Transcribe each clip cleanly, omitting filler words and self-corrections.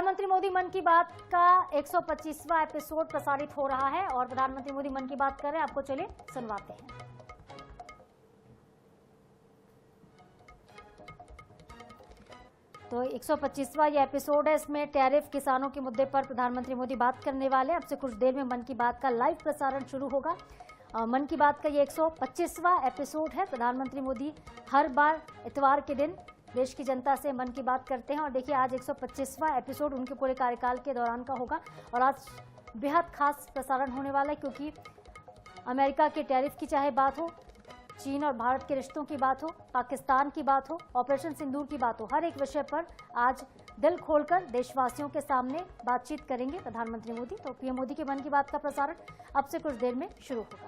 प्रधानमंत्री मोदी मन की बात का 125वां एपिसोड प्रसारित हो रहा है और प्रधानमंत्री मोदी मन की बात कर रहे हैं, आपको चलिए सुनवाते हैं। तो 125वां ये एपिसोड है, इसमें टैरिफ किसानों के मुद्दे पर प्रधानमंत्री मोदी बात करने वाले हैं। अब से कुछ देर में मन की बात का लाइव प्रसारण शुरू होगा। मन की बात का ये 125वां एपिसोड है। प्रधानमंत्री मोदी हर बार इतवार के दिन देश की जनता से मन की बात करते हैं और देखिए आज 125वां एपिसोड उनके पूरे कार्यकाल के दौरान का होगा और आज बेहद खास प्रसारण होने वाला है, क्योंकि अमेरिका के टैरिफ की चाहे बात हो, चीन और भारत के रिश्तों की बात हो, पाकिस्तान की बात हो, ऑपरेशन सिंदूर की बात हो, हर एक विषय पर आज दिल खोलकर देशवासियों के सामने बातचीत करेंगे प्रधानमंत्री मोदी। तो पीएम मोदी के मन की बात का प्रसारण अब से कुछ देर में शुरू होगा।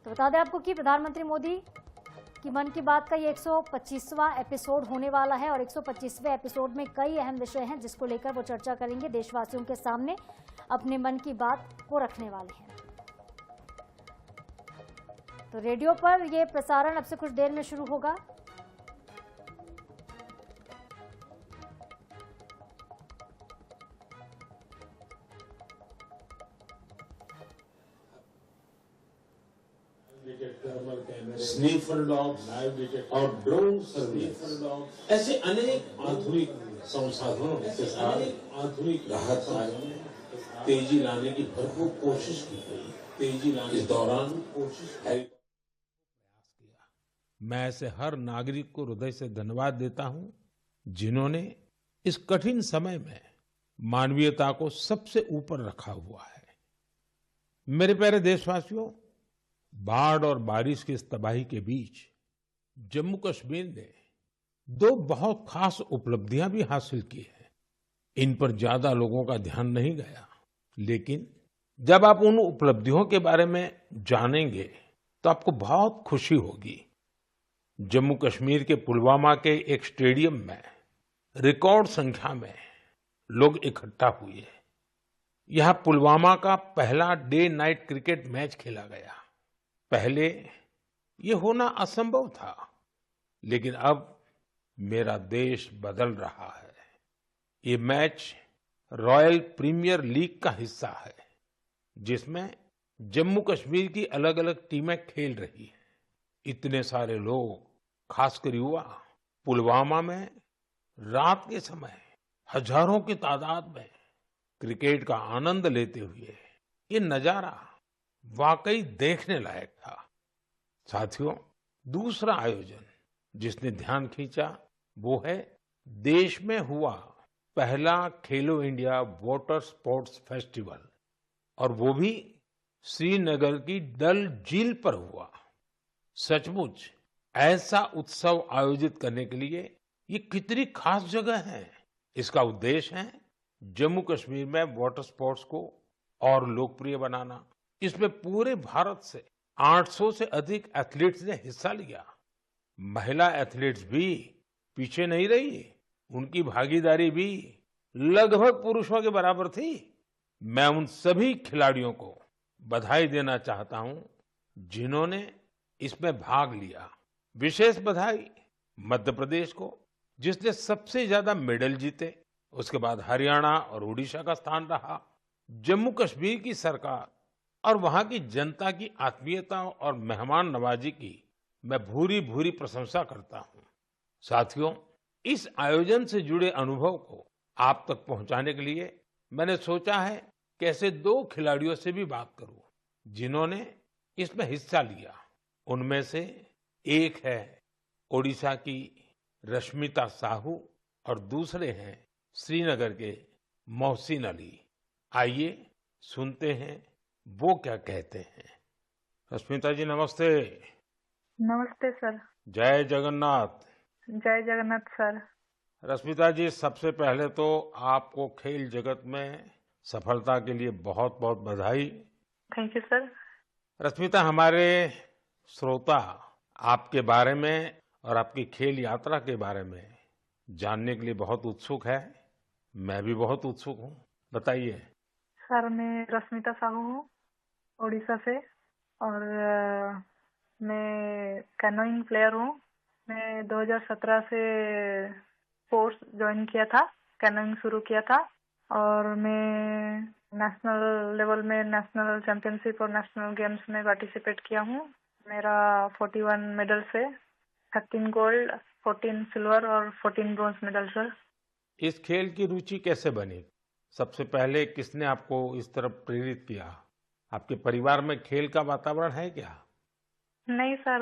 तो बता दें आपको कि प्रधानमंत्री मोदी की मन की बात का ये 125वां एपिसोड होने वाला है और 125वें एपिसोड में कई अहम विषय हैं जिसको लेकर वो चर्चा करेंगे, देशवासियों के सामने अपने मन की बात को रखने वाले हैं। तो रेडियो पर यह प्रसारण अब से कुछ देर में शुरू होगा। स्नीफर डॉग्स और ड्रोन सर्विस, ऐसे अनेक आधुनिक संसाधनों के साथ आधुनिक राहत कार्यों में तेजी लाने की भरपूर कोशिश की गई। तेजी लाने इस दौरान कोशिश मैं ऐसे हर नागरिक को हृदय से धन्यवाद देता हूं जिन्होंने इस कठिन समय में मानवीयता को सबसे ऊपर रखा हुआ है। मेरे प्यारे देशवासियों, बाढ़ और बारिश की इस तबाही के बीच जम्मू कश्मीर ने दो बहुत खास उपलब्धियां भी हासिल की हैं। इन पर ज्यादा लोगों का ध्यान नहीं गया, लेकिन जब आप उन उपलब्धियों के बारे में जानेंगे तो आपको बहुत खुशी होगी। जम्मू कश्मीर के पुलवामा के एक स्टेडियम में रिकॉर्ड संख्या में लोग इकट्ठा हुए। यहां पुलवामा का पहला डे नाइट क्रिकेट मैच खेला गया। पहले ये होना असंभव था, लेकिन अब मेरा देश बदल रहा है। ये मैच रॉयल प्रीमियर लीग का हिस्सा है, जिसमें जम्मू कश्मीर की अलग अलग टीमें खेल रही हैं। इतने सारे लोग, खासकर युवा, पुलवामा में रात के समय हजारों की तादाद में क्रिकेट का आनंद लेते हुए, ये नजारा वाकई देखने लायक था। साथियों, दूसरा आयोजन जिसने ध्यान खींचा वो है देश में हुआ पहला खेलो इंडिया वाटर स्पोर्ट्स फेस्टिवल, और वो भी श्रीनगर की डल झील पर हुआ। सचमुच ऐसा उत्सव आयोजित करने के लिए ये कितनी खास जगह है। इसका उद्देश्य है जम्मू कश्मीर में वाटर स्पोर्ट्स को और लोकप्रिय बनाना। इसमें पूरे भारत से 800 से अधिक एथलीट्स ने हिस्सा लिया। महिला एथलीट्स भी पीछे नहीं रही, उनकी भागीदारी भी लगभग पुरुषों के बराबर थी। मैं उन सभी खिलाड़ियों को बधाई देना चाहता हूं जिन्होंने इसमें भाग लिया। विशेष बधाई मध्य प्रदेश को, जिसने सबसे ज्यादा मेडल जीते। उसके बाद हरियाणा और उड़ीसा का स्थान रहा। जम्मू कश्मीर की सरकार और वहां की जनता की आत्मीयता और मेहमान नवाजी की मैं भूरी भूरी प्रशंसा करता हूं। साथियों, इस आयोजन से जुड़े अनुभव को आप तक पहुंचाने के लिए मैंने सोचा है कि ऐसे दो खिलाड़ियों से भी बात करूं जिन्होंने इसमें हिस्सा लिया। उनमें से एक है ओडिशा की रश्मिता साहू और दूसरे हैं श्रीनगर के मोहसिन अली। आइए सुनते हैं वो क्या कहते हैं। रश्मिता जी नमस्ते। नमस्ते सर। जय जगन्नाथ। जय जगन्नाथ सर। रश्मिता जी, सबसे पहले तो आपको खेल जगत में सफलता के लिए बहुत बहुत बधाई। Thank you sir. रश्मिता, हमारे श्रोता आपके बारे में और आपकी खेल यात्रा के बारे में जानने के लिए बहुत उत्सुक है। मैं भी बहुत उत्सुक हूँ, बताइए। सर, मैं रश्मिता साहू हूँ, उड़ीसा से, और मैं कैनोइंग प्लेयर हूँ मैं 2017 से कोर्स ज्वाइन किया था, कैनोइंग शुरू किया था और मैं नेशनल लेवल में नेशनल चैंपियनशिप और नेशनल गेम्स में पार्टिसिपेट किया हूँ। मेरा 41 मेडल्स है, 13 गोल्ड, 14 सिल्वर और 14 ब्रॉन्ज मेडल सर। इस खेल की रुचि कैसे बनी? सबसे पहले किसने आपको इस तरफ प्रेरित किया? आपके परिवार में खेल का वातावरण है क्या? नहीं सर,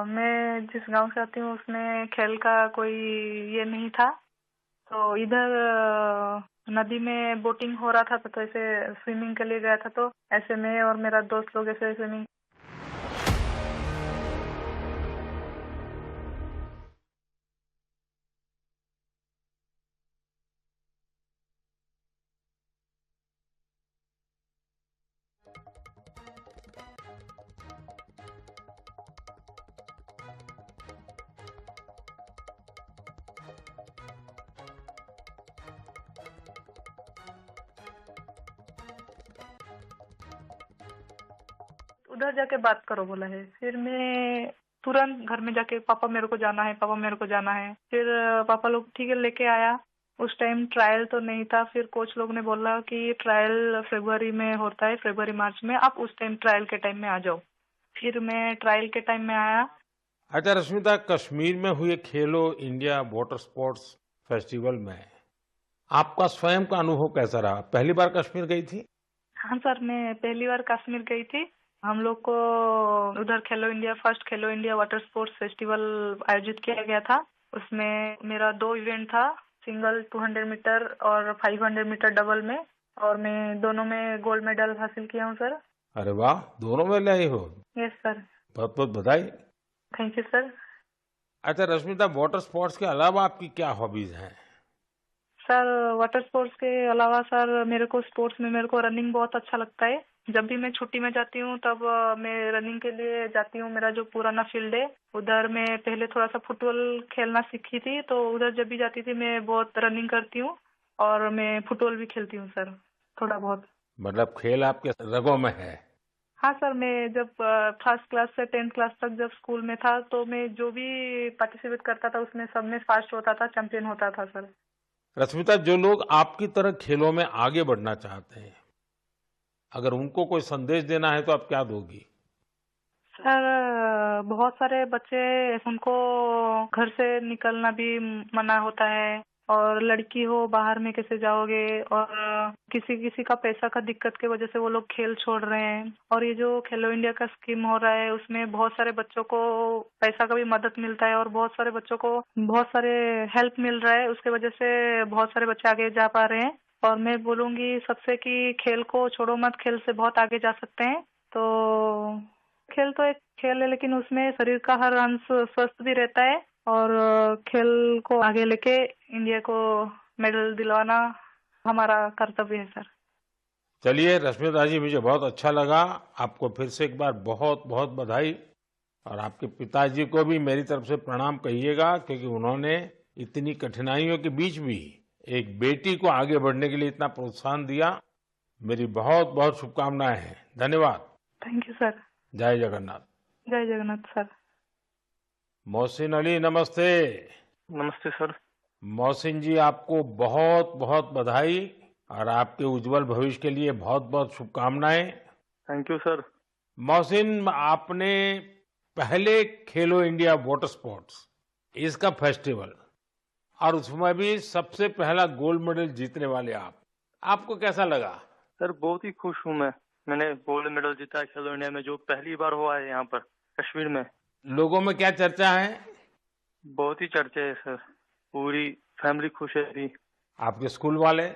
मैं जिस गांव से आती हूँ उसमें खेल का कोई ये नहीं था। तो इधर नदी में बोटिंग हो रहा था तो ऐसे स्विमिंग के लिए गया था, तो ऐसे मैं और मेरा दोस्त लोग ऐसे स्विमिंग। उधर जाके बात करो बोला है। फिर मैं तुरंत घर में जाके पापा मेरे को जाना है, पापा मेरे को जाना है। फिर पापा लोग ठीक है लेके आया। उस टाइम ट्रायल तो नहीं था। फिर कोच लोग ने बोला कि ट्रायल फरवरी में होता है, फरवरी मार्च में, आप उस टाइम ट्रायल के टाइम में आ जाओ। फिर मैं ट्रायल के टाइम में आया। अच्छा रश्मिता, कश्मीर में हुए खेलो इंडिया वाटर स्पोर्ट्स फेस्टिवल में आपका स्वयं का अनुभव कैसा रहा? पहली बार कश्मीर गई थी? हाँ सर, मैं पहली बार कश्मीर गई थी। हम लोग को उधर फर्स्ट खेलो इंडिया वाटर स्पोर्ट्स फेस्टिवल आयोजित किया गया था। उसमें मेरा 2 इवेंट था, सिंगल 200 मीटर और 500 मीटर डबल में, और मैं दोनों में गोल्ड मेडल हासिल किया हूँ सर। अरे वाह, दोनों में लाई हो। Yes sir. बहुत बहुत बधाई। Thank you sir. अच्छा रश्मिता, वाटर स्पोर्ट्स के अलावा आपकी क्या हॉबीज हैं? सर वाटर स्पोर्ट्स के अलावा सर मेरे को रनिंग बहुत अच्छा लगता है। जब भी मैं छुट्टी में जाती हूँ तब मैं रनिंग के लिए जाती हूँ। मेरा जो पुराना फील्ड है उधर मैं पहले थोड़ा सा फुटबॉल खेलना सीखी थी, तो उधर जब भी जाती थी मैं बहुत रनिंग करती हूँ और मैं फुटबॉल भी खेलती हूँ सर, थोड़ा बहुत। मतलब खेल आपके रगों में है। हाँ सर, मैं जब फर्स्ट क्लास से 10th क्लास तक जब स्कूल में था तो मैं जो भी पार्टिसिपेट करता था उसमें सब में फर्स्ट होता था, चैंपियन होता था सर। रश्मिता, जो लोग आपकी तरह खेलों में आगे बढ़ना चाहते हैं, अगर उनको कोई संदेश देना है तो आप क्या दोगी? सर बहुत सारे बच्चे, उनको घर से निकलना भी मना होता है, और लड़की हो बाहर में कैसे जाओगे, और किसी किसी का पैसा का दिक्कत की वजह से वो लोग खेल छोड़ रहे हैं। और ये जो खेलो इंडिया का स्कीम हो रहा है उसमें बहुत सारे बच्चों को पैसा का भी मदद मिलता है और बहुत सारे बच्चों को बहुत सारे हेल्प मिल रहा है। उसके वजह से बहुत सारे बच्चे आगे जा पा रहे हैं। और मैं बोलूंगी सबसे कि खेल को छोड़ो मत, खेल से बहुत आगे जा सकते हैं। तो खेल तो एक खेल है, लेकिन उसमें शरीर का हर अंश स्वस्थ भी रहता है, और खेल को आगे लेके इंडिया को मेडल दिलवाना हमारा कर्तव्य है सर। चलिए रश्मिता जी, मुझे बहुत अच्छा लगा। आपको फिर से एक बार बहुत बहुत बधाई, और आपके पिताजी को भी मेरी तरफ से प्रणाम कहिएगा, क्योंकि उन्होंने इतनी कठिनाइयों के बीच भी एक बेटी को आगे बढ़ने के लिए इतना प्रोत्साहन दिया। मेरी बहुत बहुत शुभकामनाएं हैं। धन्यवाद। Thank you sir. जय जगन्नाथ। जय जगन्नाथ सर। मोहसिन अली, नमस्ते। नमस्ते सर। मोहसिन जी, आपको बहुत बहुत बधाई और आपके उज्जवल भविष्य के लिए बहुत बहुत शुभकामनाएं। Thank you sir. मोहसिन, आपने पहले खेलो इंडिया वाटर स्पोर्ट्स इसका फेस्टिवल, और उसमें भी सबसे पहला गोल्ड मेडल जीतने वाले आपको कैसा लगा? सर बहुत ही खुश हूँ मैंने गोल्ड मेडल जीता है खेलो इंडिया में, जो पहली बार हुआ है यहाँ पर कश्मीर में। लोगों में क्या चर्चा है? बहुत ही चर्चा है सर, पूरी फैमिली खुश है अभी। आपके स्कूल वाले?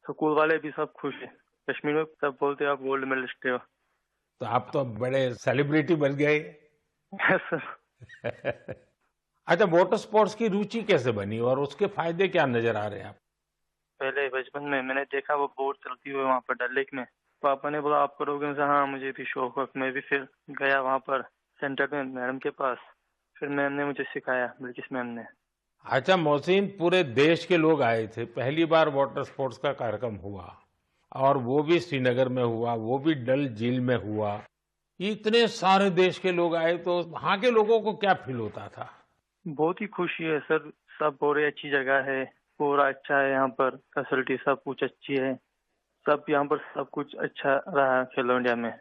स्कूल वाले भी सब खुश है। कश्मीर में सब बोलते हैं आप गोल्ड मेडलिस्ट हो। तो आप तो बड़े सेलिब्रिटी बन गए। Yes sir. अच्छा, वाटर स्पोर्ट्स की रुचि कैसे बनी और उसके फायदे क्या नजर आ रहे हैं आप? पहले बचपन में मैंने देखा वो बोट चलती हुई वहाँ पर डल लेक में, पापा ने बोला आप करोगे? हाँ मुझे भी शौक है। मैं भी फिर गया वहाँ पर सेंटर में मैडम के पास, फिर मैम ने मुझे सिखाया, बिल्किस मैम ने। अच्छा मोहसिन, पूरे देश के लोग आए थे, पहली बार वाटर स्पोर्ट्स का कार्यक्रम हुआ, और वो भी श्रीनगर में हुआ, वो भी डल झील में हुआ। इतने सारे देश के लोग आए, तो वहाँ के लोगों को क्या फील होता था? बहुत ही खुशी है सर। सब पूरी अच्छी जगह है, पूरा अच्छा है यहाँ पर, फैसिलिटी सब कुछ अच्छी है। सब यहाँ पर सब कुछ अच्छा रहा खेलो इंडिया में।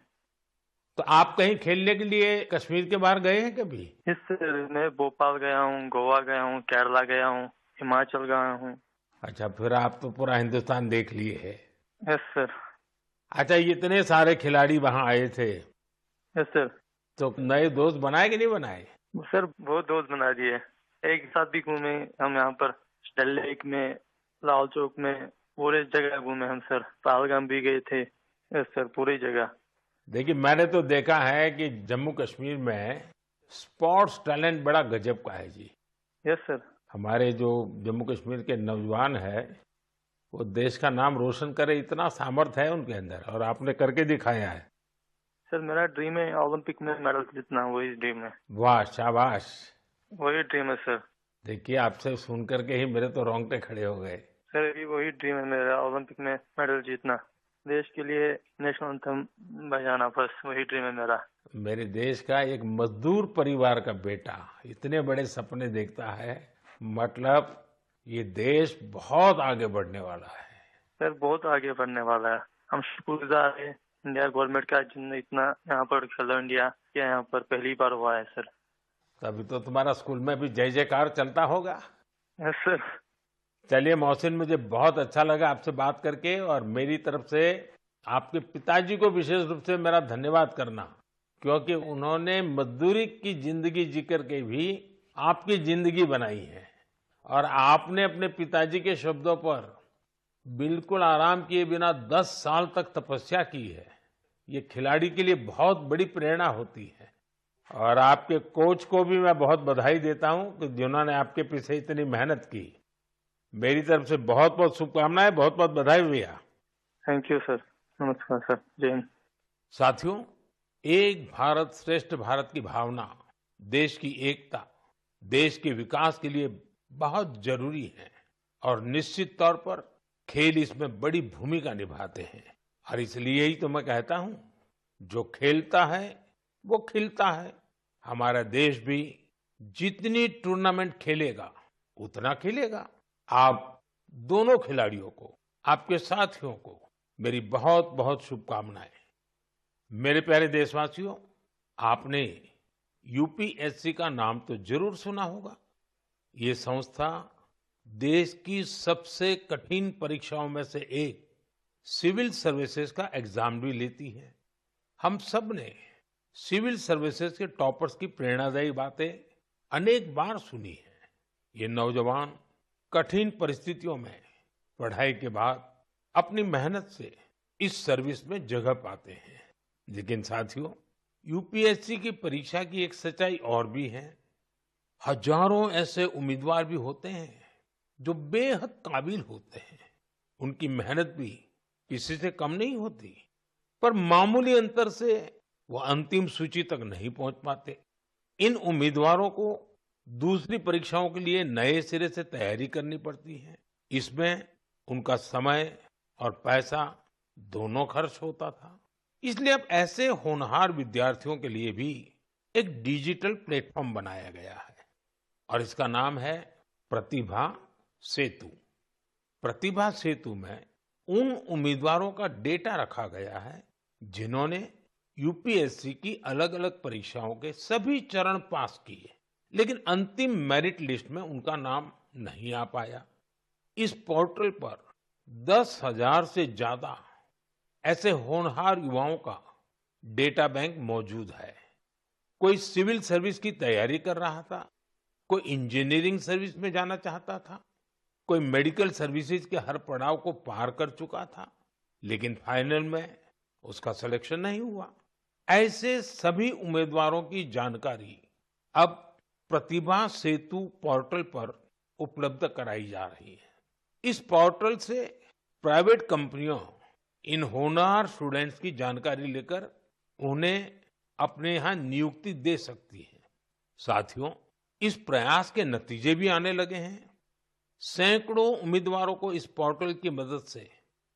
तो आप कहीं खेलने के लिए कश्मीर के बाहर गए हैं कभी? इस मैं भोपाल गया हूँ, गोवा गया हूँ, केरला गया हूँ, हिमाचल गया हूँ। अच्छा, फिर आप तो पूरा हिंदुस्तान देख लिए है। Yes sir. अच्छा, इतने सारे खिलाड़ी वहां आए थे, यस सर। तो नए दोस्त बनाए कि नहीं बनाए? सर बहुत दोस्त बना दिए, एक साथ भी घूमे हम यहाँ पर, डल लेक में, लाल चौक में, पूरे जगह घूमे हम सर। पहलगाम भी गए थे। यस सर, पूरी जगह। देखिए, मैंने तो देखा है कि जम्मू कश्मीर में स्पोर्ट्स टैलेंट बड़ा गजब का है जी। Yes sir. हमारे जो जम्मू कश्मीर के नौजवान है, वो देश का नाम रोशन करे, इतना सामर्थ्य है उनके अंदर, और आपने करके दिखाया है। सर मेरा ड्रीम है ओलंपिक में मेडल जीतना, वही ड्रीम है। वाह, शाबाश। वही ड्रीम है सर। देखिए, आपसे सुन करके ही मेरे तो रोंगटे खड़े हो गए। सर अभी वही ड्रीम है मेरा, ओलंपिक में मेडल जीतना, देश के लिए नेशनल एंथम बजाना, बस वही ड्रीम है मेरा। मेरे देश का एक मजदूर परिवार का बेटा इतने बड़े सपने देखता है, मतलब ये देश बहुत आगे बढ़ने वाला है। सर बहुत आगे बढ़ने वाला है। हम शुक्रगुजार हैं इंडिया गवर्नमेंट का, जिनने इतना यहाँ पर खेलो इंडिया के यहाँ पर पहली बार हुआ है सर। तभी तो तुम्हारा स्कूल में भी जय जयकार चलता होगा। Yes sir. चलिए मोहसिन, मुझे बहुत अच्छा लगा आपसे बात करके, और मेरी तरफ से आपके पिताजी को विशेष रूप से मेरा धन्यवाद करना, क्योंकि उन्होंने मजदूरी की जिंदगी जी करके भी आपकी जिंदगी बनाई है, और आपने अपने पिताजी के शब्दों पर बिल्कुल आराम किए बिना 10 साल तक तपस्या की है। ये खिलाड़ी के लिए बहुत बड़ी प्रेरणा होती है, और आपके कोच को भी मैं बहुत बधाई देता हूं कि जिन्होंने आपके पीछे इतनी मेहनत की। मेरी तरफ से बहुत बहुत शुभकामनाएं, बहुत बहुत बधाई भैया। Thank you sir. नमस्कार सर। जय हिंद। साथियों, एक भारत श्रेष्ठ भारत की भावना देश की एकता, देश के विकास के लिए बहुत जरूरी है, और निश्चित तौर पर खेल इसमें बड़ी भूमिका निभाते हैं। और इसलिए ही तो मैं कहता हूं, जो खेलता है वो खिलता है। हमारा देश भी जितनी टूर्नामेंट खेलेगा उतना खिलेगा। आप दोनों खिलाड़ियों को, आपके साथियों को मेरी बहुत बहुत शुभकामनाएं। मेरे प्यारे देशवासियों, आपने यूपीएससी का नाम तो जरूर सुना होगा। ये संस्था देश की सबसे कठिन परीक्षाओं में से एक सिविल सर्विसेज का एग्जाम भी लेती है। हम सब ने सिविल सर्विसेज के टॉपर्स की प्रेरणादायी बातें अनेक बार सुनी है। ये नौजवान कठिन परिस्थितियों में पढ़ाई के बाद अपनी मेहनत से इस सर्विस में जगह पाते हैं। लेकिन साथियों, यूपीएससी की परीक्षा की एक सच्चाई और भी है। हजारों ऐसे उम्मीदवार भी होते हैं जो बेहद काबिल होते हैं। उनकी मेहनत भी किसी से कम नहीं होती, पर मामूली अंतर से वो अंतिम सूची तक नहीं पहुंच पाते। इन उम्मीदवारों को दूसरी परीक्षाओं के लिए नए सिरे से तैयारी करनी पड़ती है। इसमें उनका समय और पैसा दोनों खर्च होता था। इसलिए अब ऐसे होनहार विद्यार्थियों के लिए भी एक डिजिटल प्लेटफॉर्म बनाया गया है, और इसका नाम है प्रतिभा सेतु। प्रतिभा सेतु में उन उम्मीदवारों का डेटा रखा गया है जिन्होंने यूपीएससी की अलग अलग परीक्षाओं के सभी चरण पास किए, लेकिन अंतिम मेरिट लिस्ट में उनका नाम नहीं आ पाया। इस पोर्टल पर 10,000 से ज्यादा ऐसे होनहार युवाओं का डेटा बैंक मौजूद है। कोई सिविल सर्विस की तैयारी कर रहा था, कोई इंजीनियरिंग सर्विस में जाना चाहता था, कोई मेडिकल सर्विसेज के हर पड़ाव को पार कर चुका था, लेकिन फाइनल में उसका सिलेक्शन नहीं हुआ। ऐसे सभी उम्मीदवारों की जानकारी अब प्रतिभा सेतु पोर्टल पर उपलब्ध कराई जा रही है। इस पोर्टल से प्राइवेट कंपनियां इन होनहार स्टूडेंट्स की जानकारी लेकर उन्हें अपने यहाँ नियुक्ति दे सकती है। साथियों, इस प्रयास के नतीजे भी आने लगे हैं। सैकड़ों उम्मीदवारों को इस पोर्टल की मदद से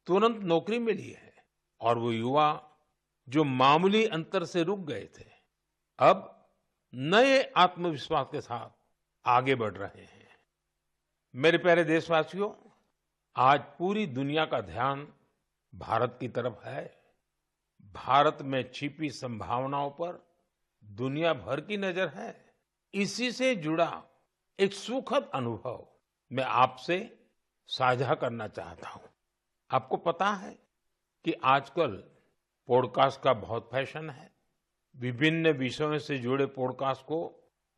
तुरंत नौकरी मिली है, और वो युवा जो मामूली अंतर से रुक गए थे, अब नए आत्मविश्वास के साथ आगे बढ़ रहे हैं। मेरे प्यारे देशवासियों, आज पूरी दुनिया का ध्यान भारत की तरफ है। भारत में छिपी संभावनाओं पर दुनिया भर की नजर है। इसी से जुड़ा एक सुखद अनुभव मैं आपसे साझा करना चाहता हूं। आपको पता है कि आजकल पॉडकास्ट का बहुत फैशन है। विभिन्न विषयों से जुड़े पॉडकास्ट को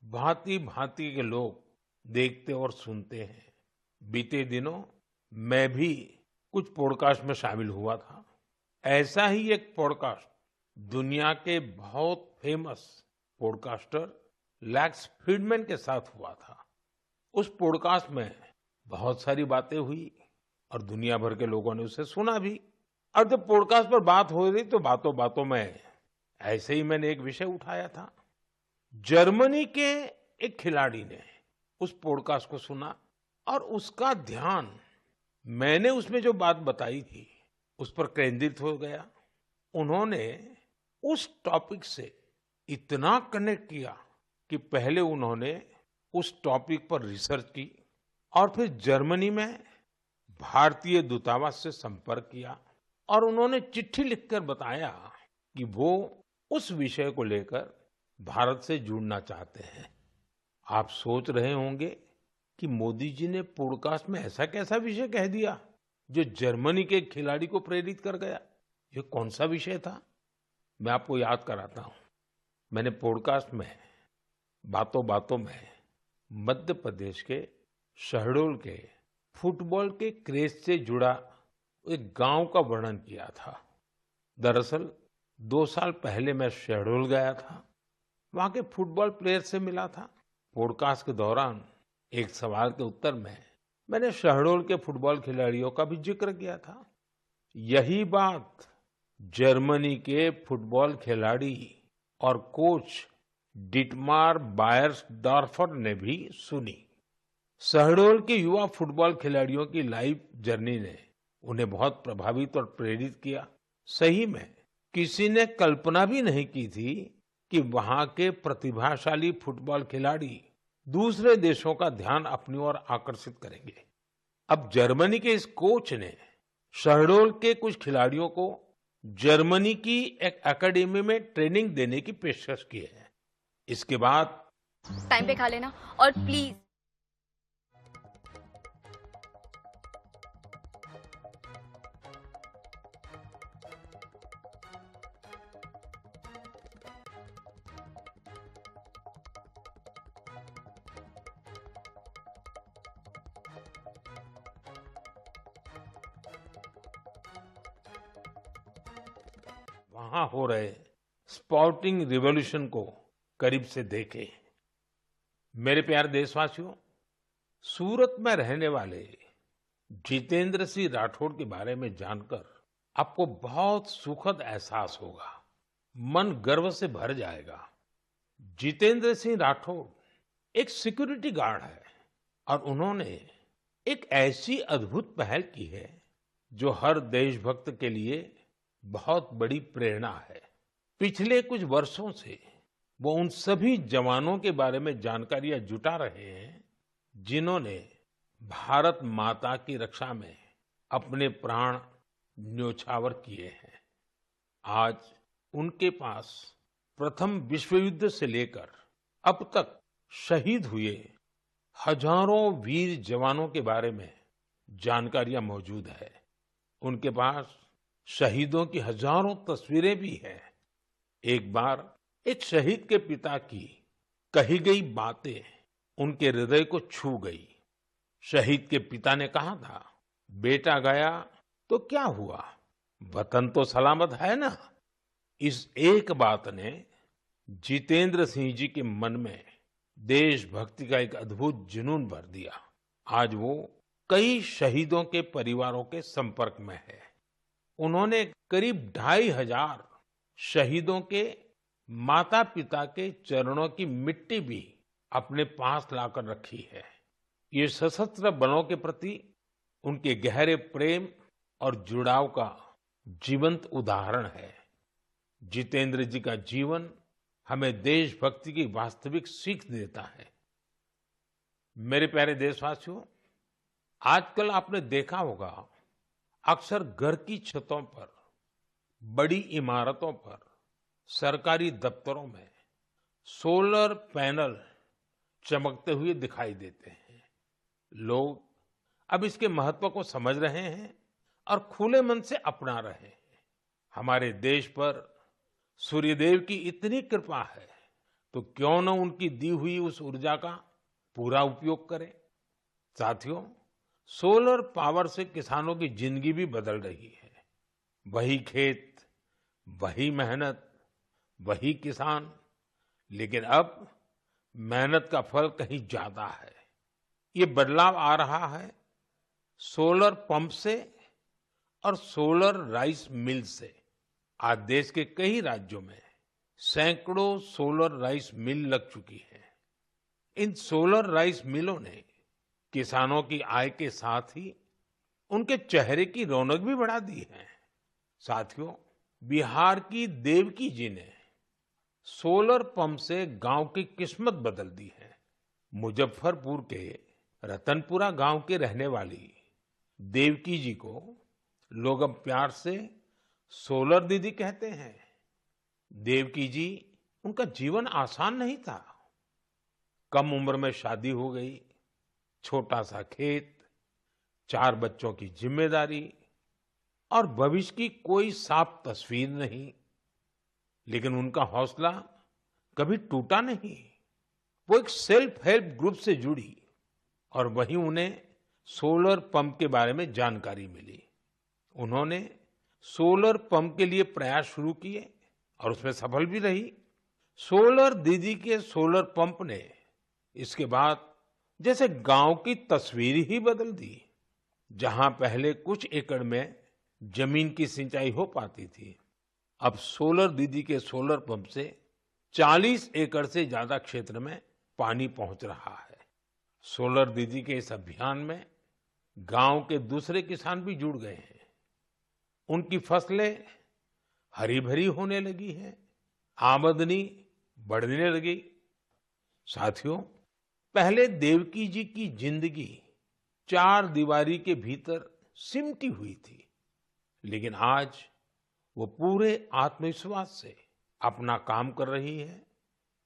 भांति भांति के लोग देखते और सुनते हैं। बीते दिनों मैं भी कुछ पॉडकास्ट में शामिल हुआ था। ऐसा ही एक पॉडकास्ट दुनिया के बहुत फेमस पॉडकास्टर लेक्स फ्रीडमैन के साथ हुआ था। उस पॉडकास्ट में बहुत सारी बातें हुई और दुनिया भर के लोगों ने उसे सुना भी। और जब पॉडकास्ट पर बात हो रही तो बातों बातों में ऐसे ही मैंने एक विषय उठाया था। जर्मनी के एक खिलाड़ी ने उस पॉडकास्ट को सुना और उसका ध्यान मैंने उसमें जो बात बताई थी उस पर केंद्रित हो गया। उन्होंने उस टॉपिक से इतना कनेक्ट किया कि पहले उन्होंने उस टॉपिक पर रिसर्च की और फिर जर्मनी में भारतीय दूतावास से संपर्क किया और उन्होंने चिट्ठी लिखकर बताया कि वो उस विषय को लेकर भारत से जुड़ना चाहते हैं। आप सोच रहे होंगे कि मोदी जी ने पॉडकास्ट में ऐसा कैसा विषय कह दिया जो जर्मनी के खिलाड़ी को प्रेरित कर गया। ये कौन सा विषय था? मैं आपको याद कराता हूं। मैंने पॉडकास्ट में बातों बातों में मध्य प्रदेश के शहडोल के फुटबॉल के क्रेज से जुड़ा एक गांव का वर्णन किया था। दरअसल 2 साल पहले मैं शहडोल गया था, वहां के फुटबॉल प्लेयर से मिला था। पॉडकास्ट के दौरान एक सवाल के उत्तर में मैंने शहडोल के फुटबॉल खिलाड़ियों का भी जिक्र किया था। यही बात जर्मनी के फुटबॉल खिलाड़ी और कोच डिटमार बायर्सडॉर्फर ने भी सुनी। शहडोल के युवा फुटबॉल खिलाड़ियों की लाइफ जर्नी ने उन्हें बहुत प्रभावित और प्रेरित किया। सही में किसी ने कल्पना भी नहीं की थी कि वहां के प्रतिभाशाली फुटबॉल खिलाड़ी दूसरे देशों का ध्यान अपनी ओर आकर्षित करेंगे। अब जर्मनी के इस कोच ने शहडोल के कुछ खिलाड़ियों को जर्मनी की एक एकेडमी में ट्रेनिंग देने की पेशकश की है। इसके बाद टाइम पे खा लेना और प्लीज वहां हो रहे स्पोर्टिंग रिवॉल्यूशन को करीब से देखे। मेरे प्यारे देशवासियों, सूरत में रहने वाले जितेंद्र सिंह राठौड़ के बारे में जानकर आपको बहुत सुखद एहसास होगा, मन गर्व से भर जाएगा। जितेंद्र सिंह राठौड़ एक सिक्योरिटी गार्ड है और उन्होंने एक ऐसी अद्भुत पहल की है जो हर देशभक्त के लिए बहुत बड़ी प्रेरणा है। पिछले कुछ वर्षों से वो उन सभी जवानों के बारे में जानकारियां जुटा रहे हैं जिन्होंने भारत माता की रक्षा में अपने प्राण न्योछावर किए हैं। आज उनके पास प्रथम विश्व युद्ध से लेकर अब तक शहीद हुए हजारों वीर जवानों के बारे में जानकारियां मौजूद है। उनके पास शहीदों की हजारों तस्वीरें भी हैं। एक बार एक शहीद के पिता की कही गई बातें उनके हृदय को छू गई। शहीद के पिता ने कहा था, बेटा गया तो क्या हुआ, वतन तो सलामत है ना। इस एक बात ने जितेंद्र सिंह जी के मन में देशभक्ति का एक अद्भुत जुनून भर दिया। आज वो कई शहीदों के परिवारों के संपर्क में है। उन्होंने करीब 2500 शहीदों के माता पिता के चरणों की मिट्टी भी अपने पास लाकर रखी है। ये सशस्त्र बलों के प्रति उनके गहरे प्रेम और जुड़ाव का जीवंत उदाहरण है। जितेंद्र जी का जीवन हमें देशभक्ति की वास्तविक सीख देता है। मेरे प्यारे देशवासियों, आजकल आपने देखा होगा अक्सर घर की छतों पर, बड़ी इमारतों पर, सरकारी दफ्तरों में सोलर पैनल चमकते हुए दिखाई देते हैं। लोग अब इसके महत्व को समझ रहे हैं और खुले मन से अपना रहे हैं। हमारे देश पर सूर्यदेव की इतनी कृपा है, तो क्यों न उनकी दी हुई उस ऊर्जा का पूरा उपयोग करें। साथियों, सोलर पावर से किसानों की जिंदगी भी बदल रही है। वही खेत, वही मेहनत, वही किसान, लेकिन अब मेहनत का फल कहीं ज्यादा है। ये बदलाव आ रहा है सोलर पंप से और सोलर राइस मिल से। आज देश के कई राज्यों में सैकड़ों सोलर राइस मिल लग चुकी है। इन सोलर राइस मिलों ने किसानों की आय के साथ ही उनके चेहरे की रौनक भी बढ़ा दी है। साथियों, बिहार की देवकी जी ने सोलर पंप से गांव की किस्मत बदल दी है। मुजफ्फरपुर के रतनपुरा गांव के रहने वाली देवकी जी को लोग अब प्यार से सोलर दीदी कहते हैं। देवकी जी, उनका जीवन आसान नहीं था। कम उम्र में शादी हो गई, छोटा सा खेत, 4 बच्चों की जिम्मेदारी और भविष्य की कोई साफ तस्वीर नहीं। लेकिन उनका हौसला कभी टूटा नहीं। वो एक सेल्फ हेल्प ग्रुप से जुड़ी और वहीं उन्हें सोलर पंप के बारे में जानकारी मिली। उन्होंने सोलर पंप के लिए प्रयास शुरू किए और उसमें सफल भी रही। सोलर दीदी के सोलर पंप ने इसके बाद जैसे गांव की तस्वीर ही बदल दी। जहां पहले कुछ एकड़ में जमीन की सिंचाई हो पाती थी, अब सोलर दीदी के सोलर पंप से 40 एकड़ से ज्यादा क्षेत्र में पानी पहुंच रहा है। सोलर दीदी के इस अभियान में गांव के दूसरे किसान भी जुड़ गए हैं। उनकी फसलें हरी भरी होने लगी हैं, आमदनी बढ़ने लगी। साथियों, पहले देवकी जी की जिंदगी 4 दीवारी के भीतर सिमटी हुई थी, लेकिन आज वो पूरे आत्मविश्वास से अपना काम कर रही है।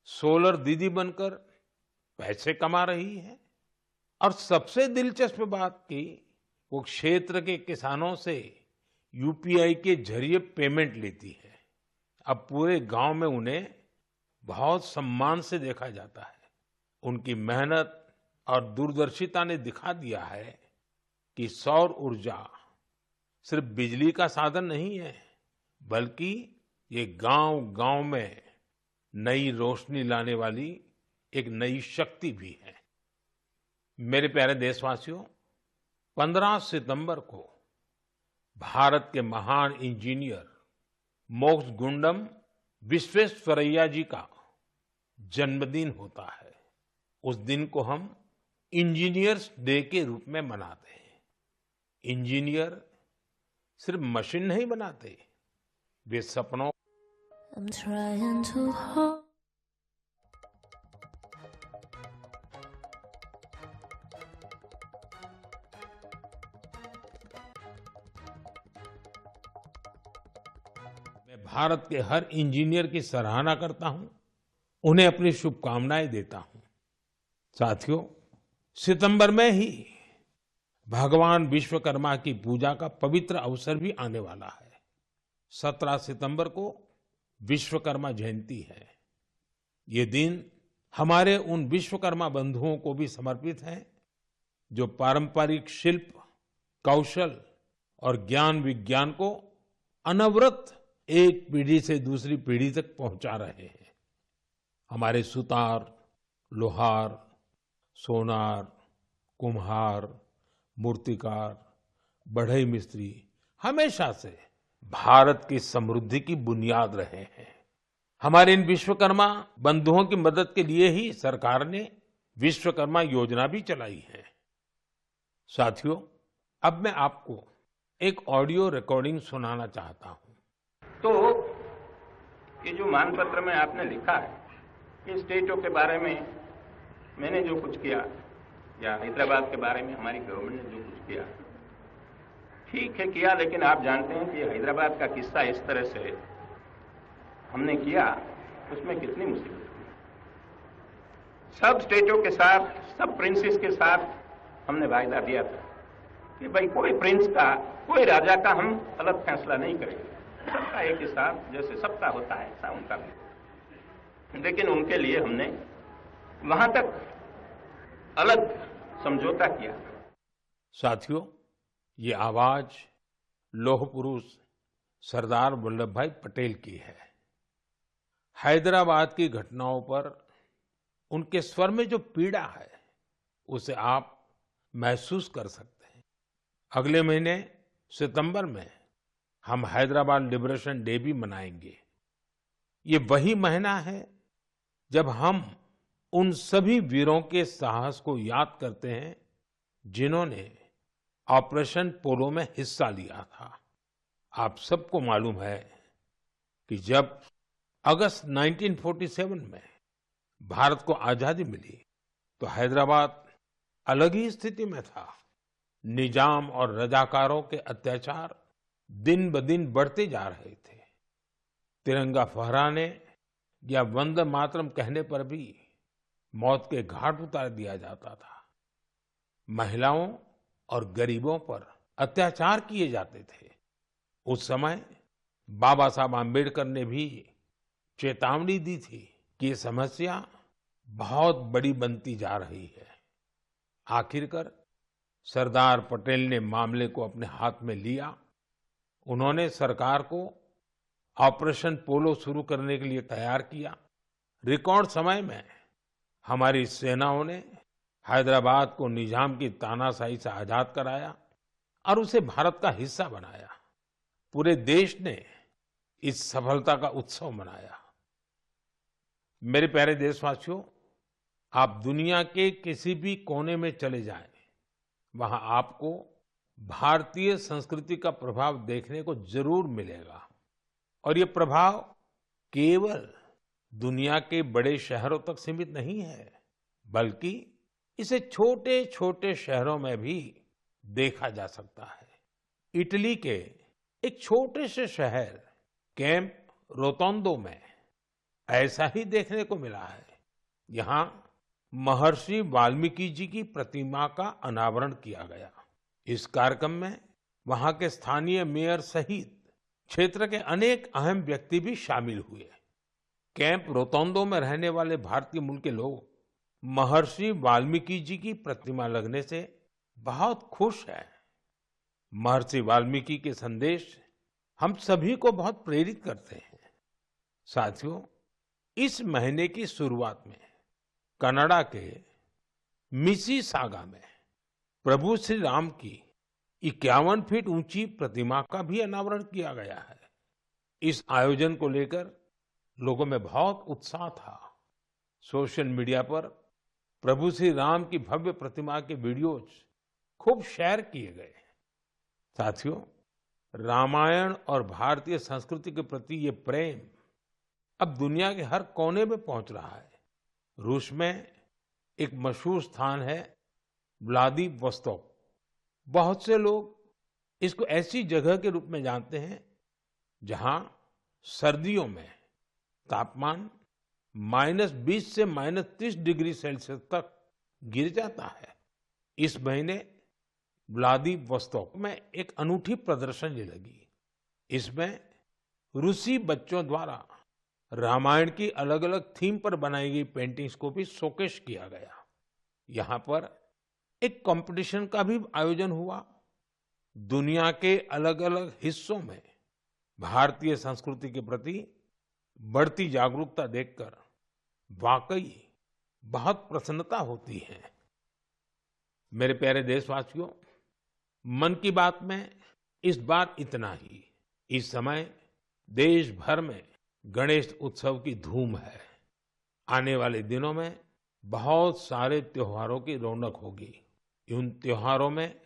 सोलर दीदी बनकर पैसे कमा रही है और सबसे दिलचस्प बात की, वो क्षेत्र के किसानों से यूपीआई के जरिए पेमेंट लेती है। अब पूरे गांव में उन्हें बहुत सम्मान से देखा जाता है। उनकी मेहनत और दूरदर्शिता ने दिखा दिया है कि सौर ऊर्जा सिर्फ बिजली का साधन नहीं है, बल्कि ये गांव-गांव में नई रोशनी लाने वाली एक नई शक्ति भी है। मेरे प्यारे देशवासियों, 15 सितंबर को भारत के महान इंजीनियर मोक्षगुंडम विश्वेश्वरैया जी का जन्मदिन होता है। उस दिन को हम इंजीनियर्स डे के रूप में मनाते हैं। इंजीनियर सिर्फ मशीन नहीं बनाते, वे सपनों I'm trying to hold मैं भारत के हर इंजीनियर की सराहना करता हूं, उन्हें अपनी शुभकामनाएं देता हूं। साथियों, सितंबर में ही भगवान विश्वकर्मा की पूजा का पवित्र अवसर भी आने वाला है। 17 सितंबर को विश्वकर्मा जयंती है। ये दिन हमारे उन विश्वकर्मा बंधुओं को भी समर्पित है जो पारंपरिक शिल्प, कौशल और ज्ञान विज्ञान को अनवरत एक पीढ़ी से दूसरी पीढ़ी तक पहुंचा रहे हैं। हमारे सुतार, लोहार, सोनार, कुम्हार, मूर्तिकार, बढ़ई मिस्त्री हमेशा से भारत की समृद्धि की बुनियाद रहे हैं। हमारे इन विश्वकर्मा बंधुओं की मदद के लिए ही सरकार ने विश्वकर्मा योजना भी चलाई है। साथियों, अब मैं आपको एक ऑडियो रिकॉर्डिंग सुनाना चाहता हूं। तो ये जो मांग पत्र में आपने लिखा है, ये स्टेटों के बारे में मैंने जो कुछ किया, या हैदराबाद के बारे में हमारी गवर्नमेंट ने जो कुछ किया, ठीक है किया, लेकिन आप जानते हैं कि हैदराबाद का किस्सा इस तरह से हमने किया, उसमें कितनी मुसीबत हुई। सब स्टेटों के साथ, सब प्रिंसेस के साथ हमने वायदा दिया था कि भाई कोई प्रिंस का, कोई राजा का हम अलग फैसला नहीं करेंगे, सबका एक हिसाब, जैसे सबका होता है ऐसा उनका भी। लेकिन उनके लिए हमने वहां तक अलग समझौता किया। साथियों, ये आवाज लौह पुरुष सरदार वल्लभ भाई पटेल की है। हैदराबाद की घटनाओं पर उनके स्वर में जो पीड़ा है, उसे आप महसूस कर सकते हैं। अगले महीने सितंबर में हम हैदराबाद लिबरेशन डे भी मनाएंगे। ये वही महीना है जब हम उन सभी वीरों के साहस को याद करते हैं जिन्होंने ऑपरेशन पोलो में हिस्सा लिया था। आप सबको मालूम है कि जब अगस्त 1947 में भारत को आजादी मिली तो हैदराबाद अलग ही स्थिति में था। निजाम और रजाकारों के अत्याचार दिन ब दिन बढ़ते जा रहे थे। तिरंगा फहराने या वंदे मातरम कहने पर भी मौत के घाट उतार दिया जाता था। महिलाओं और गरीबों पर अत्याचार किए जाते थे। उस समय बाबा साहब आम्बेडकर ने भी चेतावनी दी थी कि ये समस्या बहुत बड़ी बनती जा रही है। आखिरकार सरदार पटेल ने मामले को अपने हाथ में लिया। उन्होंने सरकार को ऑपरेशन पोलो शुरू करने के लिए तैयार किया। रिकॉर्ड समय में हमारी सेनाओं ने हैदराबाद को निजाम की तानाशाही से आजाद कराया और उसे भारत का हिस्सा बनाया। पूरे देश ने इस सफलता का उत्सव मनाया। मेरे प्यारे देशवासियों, आप दुनिया के किसी भी कोने में चले जाएं, वहां आपको भारतीय संस्कृति का प्रभाव देखने को जरूर मिलेगा। और ये प्रभाव केवल दुनिया के बड़े शहरों तक सीमित नहीं है, बल्कि इसे छोटे छोटे शहरों में भी देखा जा सकता है। इटली के एक छोटे से शहर कैंप रोतोंडो में ऐसा ही देखने को मिला है। यहाँ महर्षि वाल्मीकि जी की प्रतिमा का अनावरण किया गया। इस कार्यक्रम में वहां के स्थानीय मेयर सहित क्षेत्र के अनेक अहम व्यक्ति भी शामिल हुए। कैंप रोतोंडो में रहने वाले भारतीय मूल के लोग महर्षि वाल्मीकि जी की प्रतिमा लगने से बहुत खुश हैं। महर्षि वाल्मीकि के संदेश हम सभी को बहुत प्रेरित करते हैं। साथियों, इस महीने की शुरुआत में कनाडा के मिसिसागा में प्रभु श्री राम की 51 फीट ऊंची प्रतिमा का भी अनावरण किया गया है। इस आयोजन को लेकर लोगों में बहुत उत्साह था। सोशल मीडिया पर प्रभु श्री राम की भव्य प्रतिमा के वीडियोज खूब शेयर किए गए। साथियों, रामायण और भारतीय संस्कृति के प्रति ये प्रेम अब दुनिया के हर कोने में पहुंच रहा है। रूस में एक मशहूर स्थान है व्लादिवोस्तोक। बहुत से लोग इसको ऐसी जगह के रूप में जानते हैं जहां सर्दियों में तापमान -20 से -30 डिग्री सेल्सियस तक गिर जाता है। इस महीने व्लादिवोस्तोक में एक अनूठी प्रदर्शनी लगी। इसमें रूसी बच्चों द्वारा रामायण की अलग अलग थीम पर बनाई गई पेंटिंग्स को भी शोकेस किया गया। यहाँ पर एक कंपटीशन का भी आयोजन हुआ। दुनिया के अलग अलग हिस्सों में भारतीय संस्कृति के प्रति बढ़ती जागरूकता देखकर वाकई बहुत प्रसन्नता होती है। मेरे प्यारे देशवासियों, मन की बात में इस बार इतना ही। इस समय देश भर में गणेश उत्सव की धूम है। आने वाले दिनों में बहुत सारे त्योहारों की रौनक होगी। उन त्योहारों में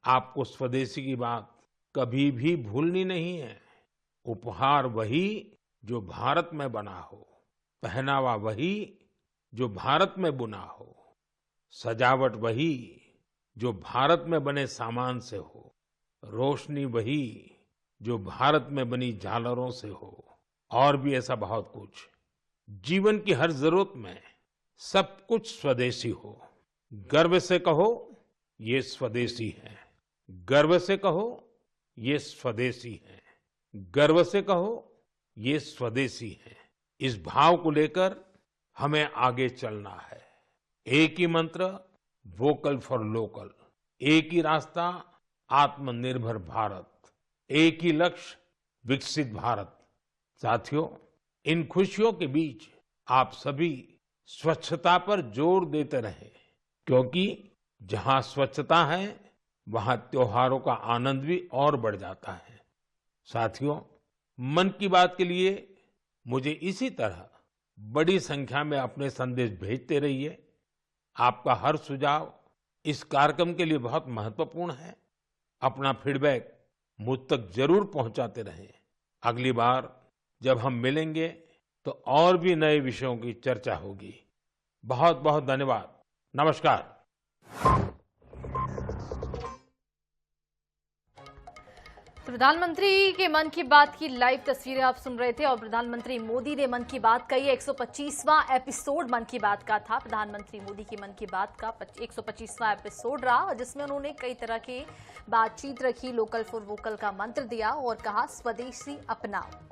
आपको स्वदेशी की बात कभी भी भूलनी नहीं है। उपहार वही जो भारत में बना हो, पहनावा वही जो भारत में बुना हो, सजावट वही जो भारत में बने सामान से हो, रोशनी वही जो भारत में बनी झालरों से हो, और भी ऐसा बहुत कुछ। जीवन की हर जरूरत में सब कुछ स्वदेशी हो। गर्व से कहो ये स्वदेशी है, गर्व से कहो ये स्वदेशी है, गर्व से कहो ये स्वदेशी है। इस भाव को लेकर हमें आगे चलना है। एक ही मंत्र, वोकल फॉर लोकल। एक ही रास्ता, आत्मनिर्भर भारत। एक ही लक्ष्य, विकसित भारत। साथियों, इन खुशियों के बीच आप सभी स्वच्छता पर जोर देते रहें, क्योंकि जहां स्वच्छता है वहां त्योहारों का आनंद भी और बढ़ जाता है। साथियों, मन की बात के लिए मुझे इसी तरह बड़ी संख्या में अपने संदेश भेजते रहिए। आपका हर सुझाव इस कार्यक्रम के लिए बहुत महत्वपूर्ण है। अपना फीडबैक मुझ तक जरूर पहुंचाते रहें। अगली बार जब हम मिलेंगे तो और भी नए विषयों की चर्चा होगी। बहुत बहुत धन्यवाद। नमस्कार। प्रधानमंत्री के मन की बात की लाइव तस्वीरें आप सुन रहे थे और प्रधानमंत्री मोदी ने मन की बात का ये 125वां एपिसोड मन की बात का था। प्रधानमंत्री मोदी की मन की बात का 125वां एपिसोड रहा, जिसमें उन्होंने कई तरह की बातचीत रखी, लोकल फॉर वोकल का मंत्र दिया और कहा स्वदेशी अपनाओ।